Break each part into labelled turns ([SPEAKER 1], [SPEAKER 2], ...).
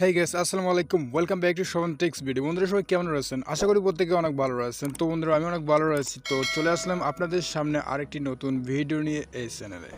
[SPEAKER 1] হেই guys, আসসালামু আলাইকুম। Welcome back to Shovon tech's video. বন্ধুরা সবাই কেমন রয়েছেন? আশা করি প্রত্যেকে অনেক ভালো রয়েছেন। তো বন্ধুরা আমি অনেক ভালো রয়েছি। তো চলে আসলাম আপনাদের সামনে আরেকটি নতুন ভিডিও নিয়ে এই চ্যানেলে।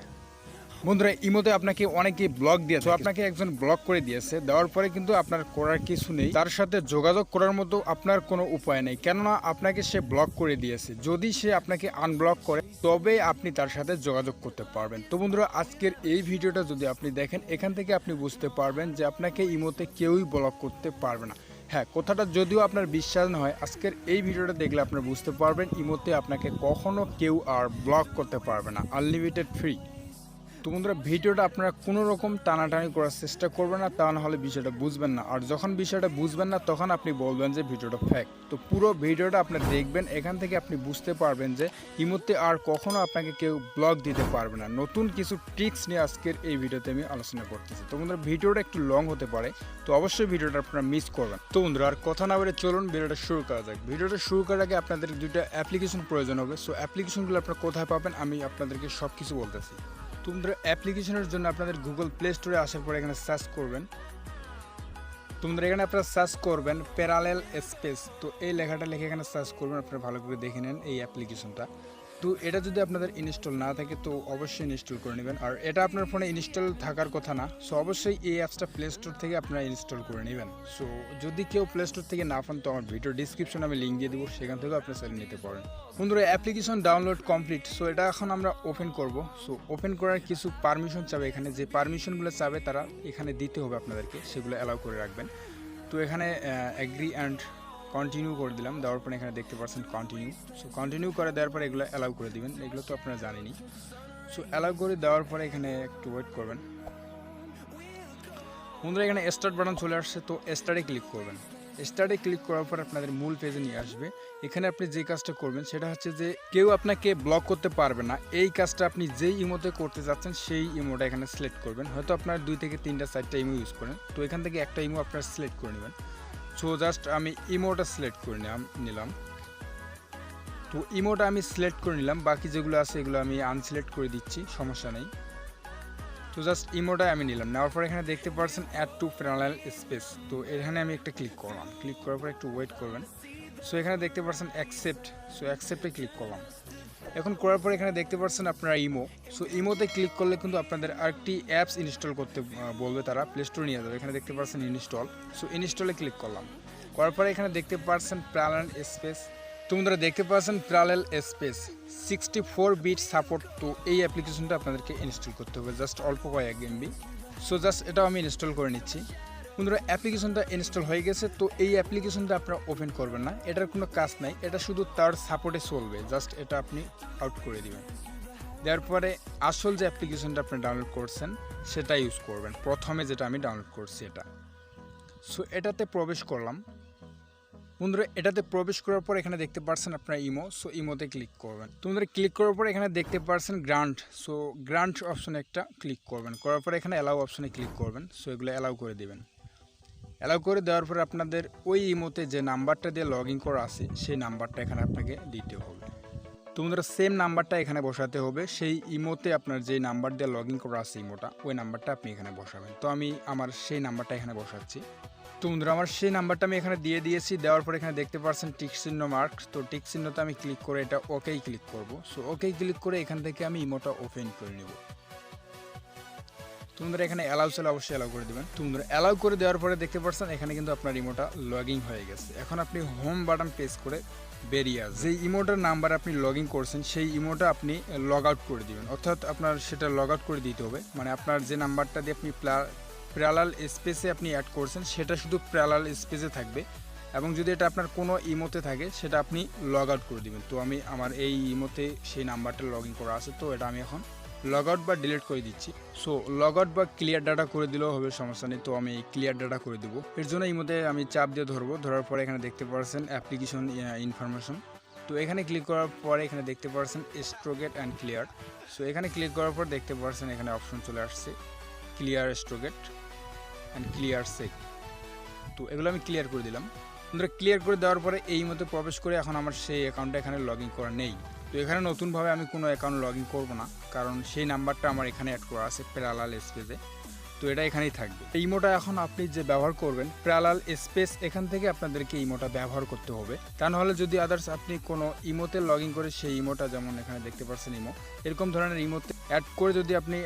[SPEAKER 1] বন্ধুরা ইমোতে আপনাকে অনেকেই ব্লক দিয়েছে, আপনাকে একজন ব্লক করে দিয়েছে। দেওয়ার পরে কিন্তু আপনার করার কিছু নেই, তার সাথে যোগাযোগ করার মতো আপনার কোনো উপায় নেই, কেননা আপনাকে সে ব্লক করে দিয়েছে। যদি সে আপনাকে আনব্লক করে তবে আপনি তার সাথে যোগাযোগ করতে পারবেন। তো বন্ধুরা আজকের এই ভিডিওটা যদি আপনি দেখেন, এখান থেকে আপনি বুঝতে পারবেন যে আপনাকে ইমোতে কেউই ব্লক করতে পারবে না। হ্যাঁ, কথাটা যদিও আপনার বিশ্বাস না হয়, আজকের এই ভিডিওটা দেখলে আপনারা বুঝতে পারবেন ইমোতে আপনাকে কখনো কেউ আর ব্লক করতে পারবে না, আনলিমিটেড ফ্রি। তো বন্ধুরা ভিডিওটা আপনারা কোনো রকম টানাটানি করার চেষ্টা করবেন না, তা না হলে বিষয়টা বুঝবেন না। আর যখন বিষয়টা বুঝবেন না তখন আপনি বলবেন যে ভিডিওটা ফেক। তো পুরো ভিডিওটা আপনি দেখবেন, এখান থেকে আপনি বুঝতে পারবেন যে ইমোতে আর কখনো আপনাকে কেউ ব্লক দিতে পারবে না। নতুন কিছু ট্রিক্স নিয়ে আজকের এই ভিডিওতে আমি আলোচনা করতেছি। তো বন্ধুরা ভিডিওটা একটু লং হতে পারে, তো অবশ্যই ভিডিওটা আপনারা মিস করবেন। তো বন্ধুরা আর কথা না বলে চলুন ভিডিওটা শুরু করা যাক। ভিডিওটা শুরু করার আগে আপনাদের দুইটা অ্যাপ্লিকেশন প্রয়োজন হবে। সো অ্যাপ্লিকেশনগুলো আপনারা কোথায় পাবেন আমি আপনাদেরকে সব কিছু বলতেছি। তোমরা অ্যাপ্লিকেশনের জন্য আপনাদের গুগল প্লে স্টোরে আসার পর এখানে সার্চ করবেন। তোমরা এখানে আপনারা সার্চ করবেন প্যারালেল স্পেস। তো এই লেখাটা লিখে এখানে সার্চ করবেন। আপনারা ভালো করে দেখে নেন এই অ্যাপ্লিকেশনটা। তো এটা যদি আপনাদের ইনস্টল না থাকে তো অবশ্যই ইনস্টল করে নেবেন। আর এটা আপনার ফোনে ইনস্টল থাকার কথা না, সো অবশ্যই এই অ্যাপসটা প্লে স্টোর থেকে আপনারা ইনস্টল করে নেবেন। সো যদি কেউ প্লে স্টোর থেকে না পান তো আমার ভিডিও ডিসক্রিপশনে আমি লিঙ্ক দিয়ে দেবো, সেখান থেকেও আপনারা চালিয়ে নিতে পারেন। বন্ধুরা অ্যাপ্লিকেশন ডাউনলোড কমপ্লিট। সো এটা এখন আমরা ওপেন করব। সো ওপেন করার কিছু পারমিশন চাবে, এখানে যে পারমিশনগুলো চাবে তারা এখানে দিতে হবে আপনাদেরকে, সেগুলো অ্যালাউ করে রাখবেন। তো এখানে অ্যাগ্রি অ্যান্ড কন্টিনিউ করে দিলাম। দেওয়ার পরে এখানে দেখতে পাচ্ছেন কন্টিনিউ। সো কন্টিনিউ করে দেওয়ার পরে এগুলো অ্যালাউ করে দিবেন, এগুলো তো আপনারা জানেনই। সো অ্যালাউ করে দেওয়ার পরে এখানে একটু ওয়েট করবেন। বন্ধুরা এখানে স্টার্ট বাটন চলে আসছে, তো স্টার্টে ক্লিক করবেন। স্টার্টে ক্লিক করার পর আপনাদের মূল পেজে নিয়ে আসবে। এখানে আপনি যে কাজটা করবেন সেটা হচ্ছে যে কেউ আপনাকে ব্লক করতে পারবে না, এই কাজটা আপনি যেই ইমোতে করতে যাচ্ছেন সেই ইমোটা এখানে সিলেক্ট করবেন। হয়তো আপনার 2 থেকে 3টা 4টা ইমো ইউজ করেন, তো এখান থেকে একটা ইমো আপনারা সিলেক্ট করে নেবেন। সো জাস্ট আমি ইমোটা সিলেক্ট করে নিলাম। তো ইমোটা আমি সিলেক্ট করে নিলাম, বাকি যেগুলো আছে এগুলো আমি আনসিলেক্ট করে দিচ্ছি, সমস্যা নেই। তো জাস্ট ইমোটাই আমি নিলাম। নেওয়ার পর এখানে দেখতে পাচ্ছেন অ্যাড টু প্যারালেল স্পেস। তো এখানে আমি একটা ক্লিক করলাম। ক্লিক করার পর একটু ওয়েট করবেন। সো এখানে দেখতে পাচ্ছেন অ্যাকসেপ্ট। সো অ্যাকসেপ্টে ক্লিক করলাম। এখন করার পর এখানে দেখতে পাচ্ছেন আপনারা ইমো। সো ইমোতে ক্লিক করলে কিন্তু আপনাদের আরেকটি অ্যাপস ইনস্টল করতে বলবে, তারা প্লে স্টোরে নিয়ে যাবে। এখানে দেখতে পাচ্ছেন ইনস্টল। সো ইনস্টলে ক্লিক করলাম। করার পরে এখানে দেখতে পাচ্ছেন প্যারালেল স্পেস। তোমরা দেখতে পাচ্ছেন প্যারালেল স্পেস 64 বিট সাপোর্ট। তো এই অ্যাপ্লিকেশনটা আপনাদেরকে ইনস্টল করতে হবে, জাস্ট অল্প কয়েক এমবি। সো জাস্ট এটাও আমি ইনস্টল করে নিচ্ছি। বন্ধুরা অ্যাপ্লিকেশনটা ইনস্টল হয়ে গেছে। তো এই অ্যাপ্লিকেশনটা আপনারা ওপেন করবেন না, এটার কোনো কাজ নাই, এটা শুধু তার সাপোর্টে চলবে। জাস্ট এটা আপনি আউট করে দিবেন। দেওয়ার পরে আসল যে অ্যাপ্লিকেশনটা আপনি ডাউনলোড করছেন সেটা ইউজ করবেন, প্রথমে যেটা আমি ডাউনলোড করছি এটা। সো এটাতে প্রবেশ করলাম। বন্ধুরা এটাতে প্রবেশ করার পর এখানে দেখতে পাচ্ছেন আপনার ইমো। সো ইমোতে ক্লিক করবেন। তোমরা ক্লিক করার পর এখানে দেখতে পাচ্ছেন গ্রান্ট। সো গ্রান্ট অপশনে একটা ক্লিক করবেন। করার পর এখানে অ্যালাউ অপশনে ক্লিক করবেন। সো এগুলো অ্যালাউ করে দিবেন। অ্যালাউ করে দেওয়ার পর আপনাদের ওই ইমোতে যে নাম্বারটা দিয়ে লগ ইন করা আছে সেই নাম্বারটা এখানে আপনাকে দিতে হবে। তোমরা সেম নাম্বারটা এখানে বসাতে হবে, সেই ইমোতে আপনার যে নাম্বার দিয়ে লগ ইন করা আছে ইমোটা, ওই নাম্বারটা আপনি এখানে বসাবেন। তো আমি আমার সেই নাম্বারটা এখানে বসাচ্ছি। তো বন্ধুরা আমার সেই নাম্বারটা আমি এখানে দিয়ে দিয়েছি। দেওয়ার পর এখানে দেখতে পাচ্ছেন টিক চিহ্ন মার্ক। তো টিক চিহ্নতে আমি ক্লিক করে এটা ওকেই ক্লিক করব। সো ওকেই ক্লিক করে এখান থেকে আমি ইমোটা ওপেন করে নেব। তোমরা এখানে অ্যালাউ চলে অবশ্যই অ্যালাউ করে দেবেন। তোমরা অ্যালাউ করে দেওয়ার পরে দেখতে পাচ্ছেন এখানে কিন্তু আপনার ইমোটা লগ ইন হয়ে গেছে। এখন আপনি হোম বাটন প্রেস করে বেরিয়ে আসবেন। যে ইমোটার নাম্বার আপনি লগ ইন করছেন সেই ইমোটা আপনি লগ আউট করে দিবেন, অর্থাৎ আপনার সেটা লগ আউট করে দিতে হবে। মানে আপনার যে নাম্বারটা দিয়ে আপনি প্যারালাল স্পেসে আপনি অ্যাড করছেন সেটা শুধু প্যারালাল স্পেসে থাকবে, এবং যদি এটা আপনার কোনো ইমোতে থাকে সেটা আপনি লগ আউট করে দিবেন। তো আমি আমার এই ইমোতে সেই নাম্বারটা লগ ইন করা আছে, তো এটা আমি এখন লগ আউট বা ডিলিট করে দিচ্ছি। সো লগ আউট বা ক্লিয়ার ডাটা করে দিলেও হবে, সমস্যা নেই। তো আমি ক্লিয়ার ডাটা করে দেবো। এর জন্য ইমোতে আমি চাপ দিয়ে ধরবো। ধরার পরে এখানে দেখতে পাচ্ছেন অ্যাপ্লিকেশন ইনফরমেশন। তো এখানে ক্লিক করার পরে এখানে দেখতে পাচ্ছেন স্ট্রোগেট অ্যান্ড ক্লিয়ার। সো এখানে ক্লিক করার পর দেখতে পাচ্ছেন এখানে অপশন চলে আসছে ক্লিয়ার স্ট্রোগেট অ্যান্ড ক্লিয়ার সেক। তো এগুলো আমি ক্লিয়ার করে দিলাম। বন্ধুরা ক্লিয়ার করে দেওয়ার পরে এই মতো প্রবেশ করে এখন আমার সেই অ্যাকাউন্টটা এখানে লগ ইন করা নেই। তো এখানে নতুনভাবে আমি কোনো অ্যাকাউন্ট লগ ইন করবো না, কারণ সেই নাম্বারটা আমার এখানে অ্যাড করা আছে প্যারালাল স্পেসে। তো তো এটা এখানেই থাকবে। এই ইমোটা এখন আপনি যে ব্যবহার করবেন প্যারালাল স্পেস এখান থেকে আপনাদেরকে ইমোটা ব্যবহার করতে হবে। তা নাহলে যদি আদার্স আপনি কোনো ইমোতে লগ ইন করে সেই ইমোটা, যেমন এখানে দেখতে পাচ্ছেন ইমো, এরকম ধরনের ইমোতে অ্যাড করে যদি আপনি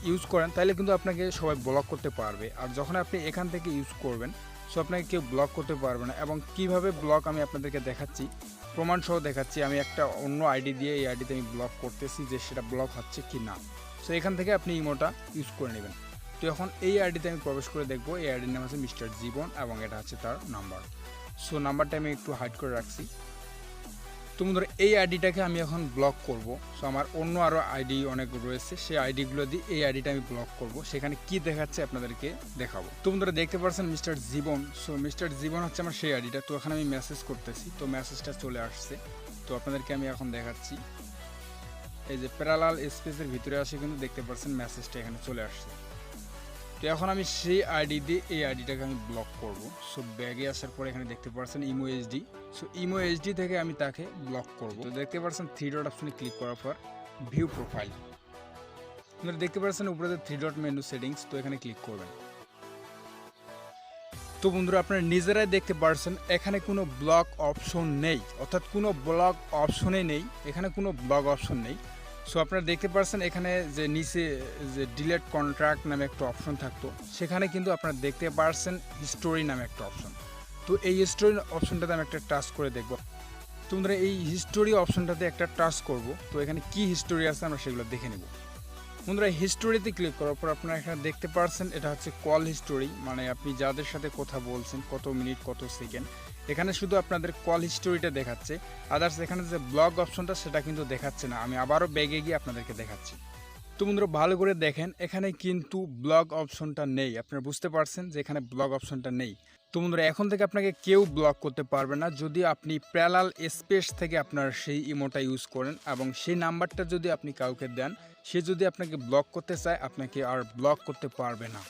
[SPEAKER 1] ইউজ করেন তাহলে কিন্তু আপনাকে সবাই ব্লক করতে পারবে। আর যখন আপনি এখান থেকে ইউজ করবেন সো আপনাকে কেউ ব্লক করতে পারবে না। এবং কিভাবে ব্লক আমি আপনাদেরকে দেখাচ্ছি, প্রমাণ সহ দেখাচ্ছি। আমি একটা অন্য আইডি দিয়ে এই আইডিতে আমি ব্লক করতেছি যে সেটা ব্লক হচ্ছে কি না। সো এখান থেকে আপনি ইমোটা ইউজ করে নেবেন। তো এখন এই আইডিতে আমি প্রবেশ করে দেখব। এই আইডির নাম হচ্ছে মিস্টার জীবন এবং এটা হচ্ছে তার নাম্বার। সো নাম্বারটা আমি একটু হাইড করে রাখছি। তো বন্ধুরা এই আইডিটাকে আমি এখন ব্লক করব। সো আমার অন্য আরও আইডি অনেক রয়েছে, সেই আইডিগুলো দিয়ে এই আইডিটা আমি ব্লক করব। সেখানে কি দেখাচ্ছে আপনাদেরকে দেখাবো। তো বন্ধুরা দেখতে পাচ্ছেন মিস্টার জীবন। সো মিস্টার জীবন হচ্ছে আমার সেই আইডিটা। তো এখানে আমি মেসেজ করতেছি, তো মেসেজটা চলে আসছে। তো আপনাদেরকে আমি এখন দেখাচ্ছি। এই যে প্যারালাল স্পেসের ভিতরে আসে কিন্তু দেখতে পাচ্ছেন মেসেজটা এখানে চলে আসছে। তো এখন আমি সেই আইডি দিয়ে এই আইডিটাকে আমি ব্লক করব। সো ব্যাগে আসার পরে এখানে দেখতে পাচ্ছেন imo HD. So imo HD থেকে আমি তাকে ব্লক করব। তো দেখতে পাচ্ছেন 3 ডট অপশনে ক্লিক করার পর ভিউ প্রোফাইল, আপনারা দেখতে পাচ্ছেন উপরে 3 ডট মেনু সেটিংস, তো এখানে ক্লিক করবেন। তো বন্ধুরা আপনারা নিজেরাই দেখতে পাচ্ছেন এখানে কোনো ব্লক অপশন নেই, অর্থাৎ কোনো ব্লক অপশনে নেই, এখানে কোনো ব্লক অপশন নেই। সো আপনারা দেখতে পাচ্ছেন এখানে যে নিচে যে ডিলেট কন্ট্রাক্ট নামে একটা অপশন থাকতো, সেখানে কিন্তু আপনারা দেখতে পাচ্ছেন হিস্টোরি নামে একটা অপশন। তো এই হিস্টোরি অপশনটাতে আমি একটা টাচ করে দেখব। তো বন্ধুরা এই হিস্টোরি অপশনটাতে একটা টাচ করব। তো এখানে কি হিস্টোরি আছে আমরা সেগুলো দেখে নেব। বন্ধুরা হিস্টোরিতে ক্লিক করার পর আপনারা এখানে দেখতে পাচ্ছেন এটা হচ্ছে কল হিস্টোরি, মানে আপনি যাদের সাথে কথা বলছেন, কত মিনিট কত সেকেন্ড, এখানে শুধু আপনাদের কল হিস্টোরিটা দেখাচ্ছে। আদার্স এখানে যে ব্লগ অপশনটা সেটা কিন্তু দেখাচ্ছে না। আমি আবারও ব্যাগে গিয়ে আপনাদেরকে দেখাচ্ছি। তো বন্ধুরা ভালো করে দেখেন এখানে কিন্তু ব্লগ অপশনটা নেই। আপনারা বুঝতে পারছেন যে এখানে ব্লগ অপশনটা নেই। তো বন্ধুরা এখন থেকে আপনাকে কেউ ব্লক করতে পারবে না যদি আপনি প্যারালাল স্পেস থেকে আপনার সেই ইমোটা ইউজ করেন এবং সেই নাম্বারটা যদি আপনি কাউকে দেন, সে যদি আপনাকে ব্লক করতে চায় আপনাকে আর ব্লক করতে পারবে না।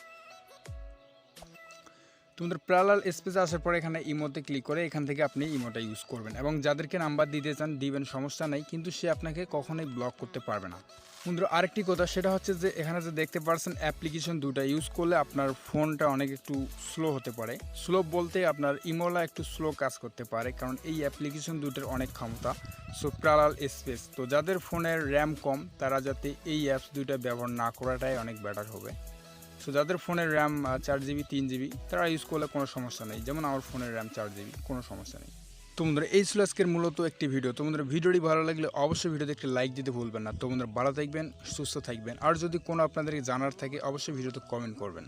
[SPEAKER 1] তোমাদের প্যারালাল স্পেসে আসার পরে এখানে ইমোতে ক্লিক করে এখান থেকে আপনি ইমোটা ইউজ করবেন এবং যাদেরকে নাম্বার দিতে চান দিবেন, সমস্যা নাই, কিন্তু সে আপনাকে কখনোই ব্লক করতে পারবে না। বন্ধুরা আরেকটি কথা সেটা হচ্ছে যে এখানে যে দেখতে পাচ্ছেন অ্যাপ্লিকেশন দুটা ইউজ করলে আপনার ফোনটা অনেক একটু স্লো হতে পারে। স্লো বলতে আপনার ইমোলা একটু স্লো কাজ করতে পারে, কারণ এই অ্যাপ্লিকেশন দুটোর অনেক ক্ষমতা। সো প্যারালাল স্পেস, তো যাদের ফোনের র্যাম কম তারা যাতে এই অ্যাপস দুইটা ব্যবহার না করাটাই অনেক বেটার হবে। সো যাদের ফোনের র্যাম 4 জিবি 3 জিবি তারা ইউজ করলে কোনো সমস্যা নেই, যেমন আমার ফোনের র্যাম 4 জিবি, কোনো সমস্যা নেই। তো বন্ধুরা এই ছিল আজকের মূলত একটি ভিডিও। তো বন্ধুরা ভিডিওটি ভালো লাগলে অবশ্যই ভিডিওতে একটি লাইক দিতে ভুলবেন না। তো বন্ধুরা ভালো থাকবেন, সুস্থ থাকবেন, আর যদি কোনো আপনাদের জানার থাকে অবশ্যই ভিডিওতে কমেন্ট করবেন।